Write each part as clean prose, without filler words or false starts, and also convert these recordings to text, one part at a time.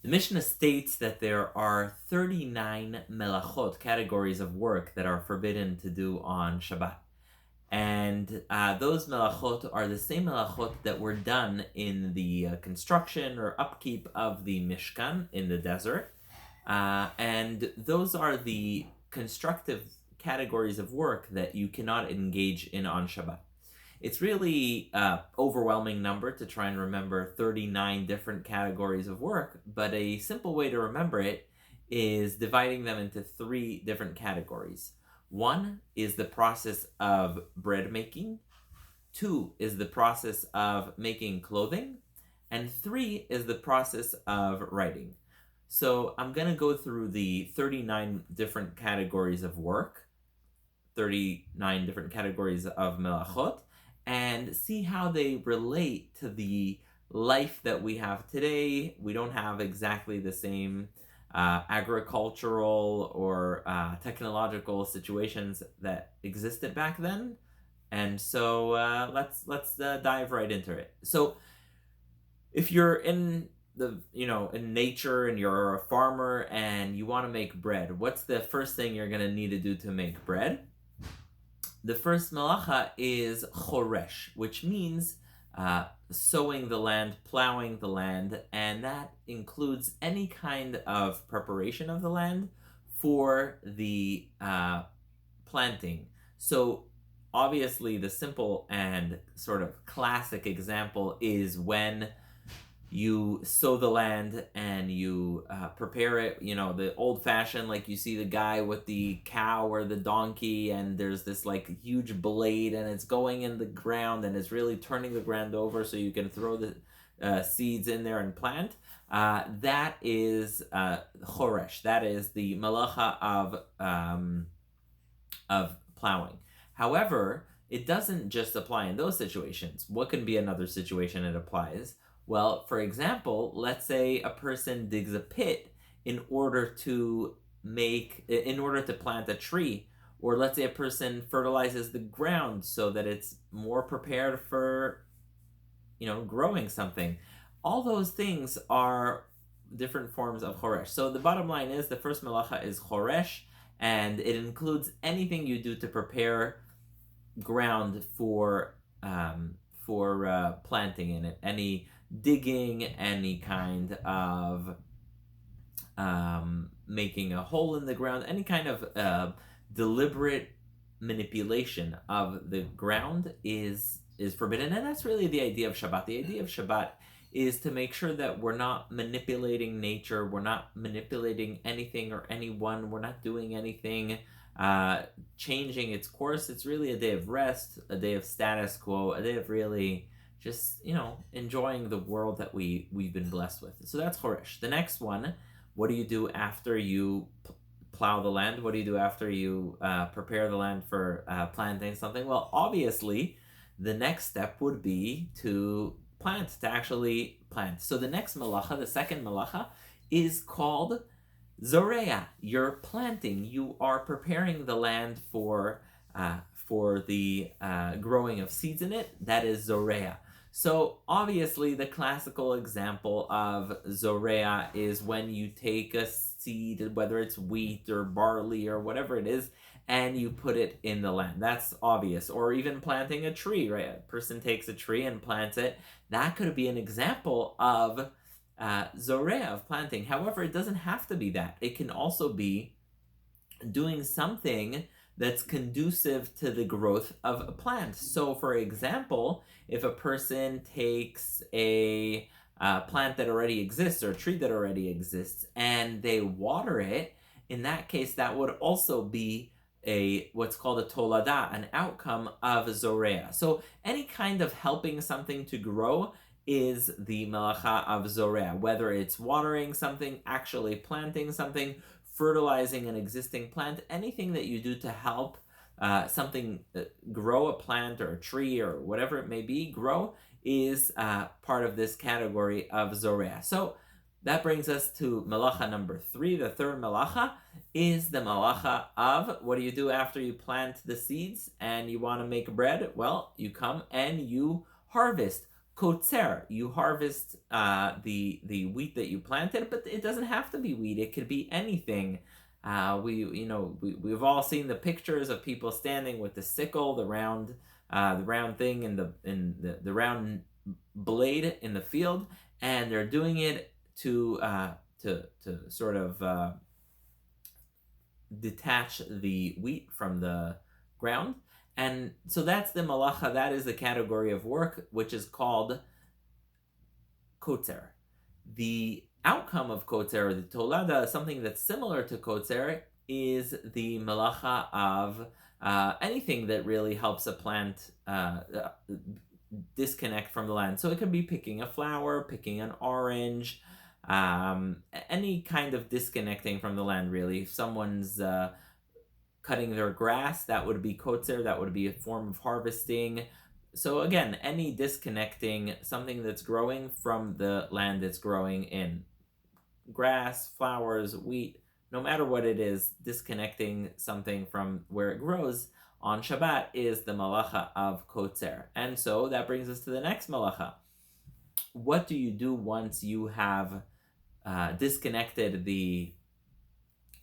The Mishnah states that there are 39 melachot, categories of work, that are forbidden to do on Shabbat. And those melachot are the same melachot that were done in the construction or upkeep of the Mishkan in the desert. And those are the constructive categories of work that you cannot engage in on Shabbat. It's really overwhelming number to try and remember 39 different categories of work, but a simple way to remember it is dividing them into 3 different categories. 1 is the process of bread making, 2 is the process of making clothing, and 3 is the process of writing. So I'm going to go through the 39 different categories of work, 39 different categories of melachot, and see how they relate to the life that we have today. We don't have exactly the same agricultural or technological situations that existed back then. And so let's dive right into it. So if you're in in nature and you're a farmer and you want to make bread, what's the first thing you're going to need to do to make bread? The first malacha is Choresh, which means sowing the land, plowing the land, and that includes any kind of preparation of the land for the planting. So obviously the simple and sort of classic example is when you sow the land and you prepare it, the old fashioned, like you see the guy with the cow or the donkey, and there's this like huge blade and it's going in the ground and it's really turning the ground over so you can throw the seeds in there and plant. That is choresh. That is the malacha of plowing. However, it doesn't just apply in those situations. What can be another situation it applies? Well, for example, let's say a person digs a pit in order to plant a tree, or let's say a person fertilizes the ground so that it's more prepared for, growing something. All those things are different forms of choresh. So the bottom line is the first melacha is choresh, and it includes anything you do to prepare ground for planting in it. Any digging, any kind of making a hole in the ground, any kind of deliberate manipulation of the ground is forbidden. And that's really the idea of Shabbat. The idea of Shabbat is to make sure that we're not manipulating nature, we're not manipulating anything or anyone, we're not doing anything changing its course. It's really a day of rest, a day of status quo, a day of really just, enjoying the world that we've been blessed with. So that's Choresh. The next one, what do you do after you plow the land? What do you do after you prepare the land for planting something? Well, obviously, the next step would be to actually plant. So the next malacha, the second malacha, is called Zoreah. You're planting. You are preparing the land for the growing of seeds in it. That is Zoreah. So obviously the classical example of Zoreah is when you take a seed, whether it's wheat or barley or whatever it is, and you put it in the land. That's obvious. Or even planting a tree, right? A person takes a tree and plants it. That could be an example of Zoreah, of planting. However, it doesn't have to be that. It can also be doing something that's conducive to the growth of a plant. So, for example, if a person takes a plant that already exists or a tree that already exists and they water it, in that case, that would also be what's called a tolada, an outcome of Zoreah. So, any kind of helping something to grow is the melacha of Zoreah, whether it's watering something, actually planting something, fertilizing an existing plant, anything that you do to help something grow, a plant or a tree or whatever it may be, grow, is part of this category of Zoreah. So that brings us to malacha number 3. The third malacha is the malacha of, what do you do after you plant the seeds and you want to make bread? Well, you come and you harvest. Kotzer, you harvest the wheat that you planted, but it doesn't have to be wheat. It could be anything. We've all seen the pictures of people standing with the sickle, the round thing in the round blade in the field, and they're doing it to sort of detach the wheat from the ground. And so that's the malacha, that is the category of work which is called Kotzer. The outcome of Kotzer, or the tolada, something that's similar to Kotzer, is the malacha of anything that really helps a plant disconnect from the land. So it could be picking a flower, picking an orange, any kind of disconnecting from the land, really. If someone's cutting their grass, that would be kotzer, that would be a form of harvesting. So again, any disconnecting something that's growing from the land it's growing in. Grass, flowers, wheat, no matter what it is, disconnecting something from where it grows on Shabbat is the malacha of kotzer. And so that brings us to the next malacha. What do you do once you have disconnected the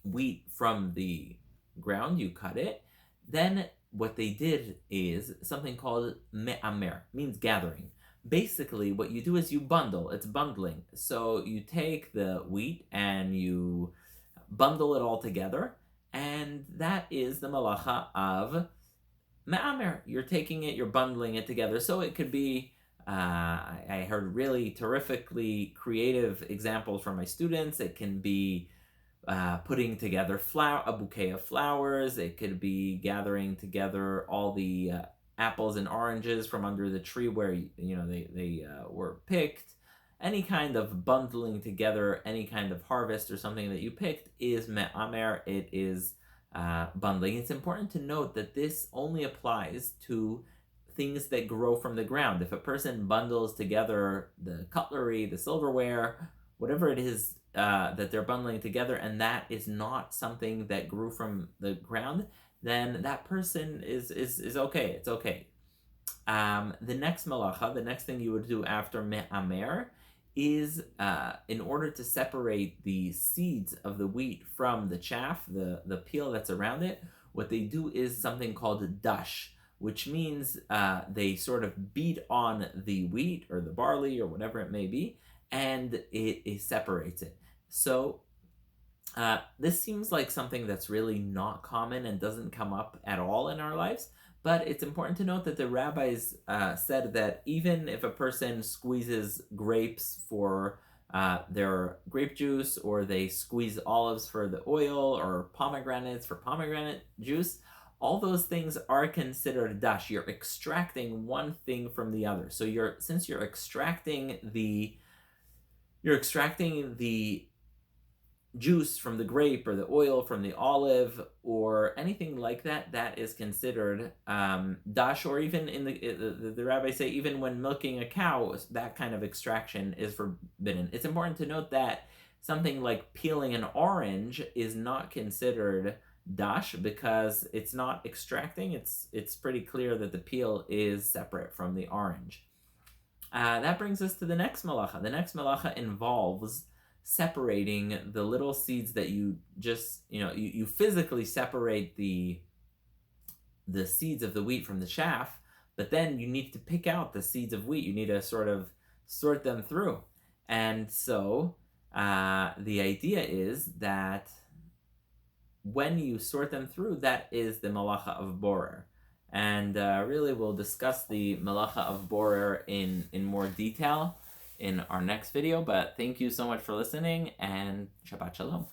wheat from the ground? You cut it. Then what they did is something called me'amer, means gathering. Basically, what you do is you bundle. It's bundling. So you take the wheat and you bundle it all together, and that is the malacha of me'amer. You're taking it, you're bundling it together. So it could be, I heard really terrifically creative examples from my students. It can be putting together a bouquet of flowers. It could be gathering together all the apples and oranges from under the tree where they were picked. Any kind of bundling together, any kind of harvest or something that you picked is me'amer. It is bundling. It's important to note that this only applies to things that grow from the ground. If a person bundles together the cutlery, the silverware, whatever it is that they're bundling together, and that is not something that grew from the ground, then that person is okay. It's okay. The next malacha, the next thing you would do after me'amer, is in order to separate the seeds of the wheat from the chaff, the peel that's around it, what they do is something called dash, which means they sort of beat on the wheat or the barley or whatever it may be, and it separates it. So this seems like something that's really not common and doesn't come up at all in our lives, but it's important to note that the rabbis said that even if a person squeezes grapes for their grape juice, or they squeeze olives for the oil, or pomegranates for pomegranate juice, all those things are considered dash. You're extracting one thing from the other. So since you're extracting the juice from the grape, or the oil from the olive, or anything like that, that is considered dash. Or even in the rabbis say, even when milking a cow, that kind of extraction is forbidden. It's important to note that something like peeling an orange is not considered dash, because it's not extracting. It's pretty clear that the peel is separate from the orange. That brings us to the next malacha. The next malacha involves separating the little seeds that you just, you physically separate the seeds of the wheat from the chaff, but then you need to pick out the seeds of wheat. You need to sort of sort them through. And so the idea is that when you sort them through, that is the malacha of borer. And really we'll discuss the malacha of borer in more detail in our next video. But thank you so much for listening, and Shabbat Shalom.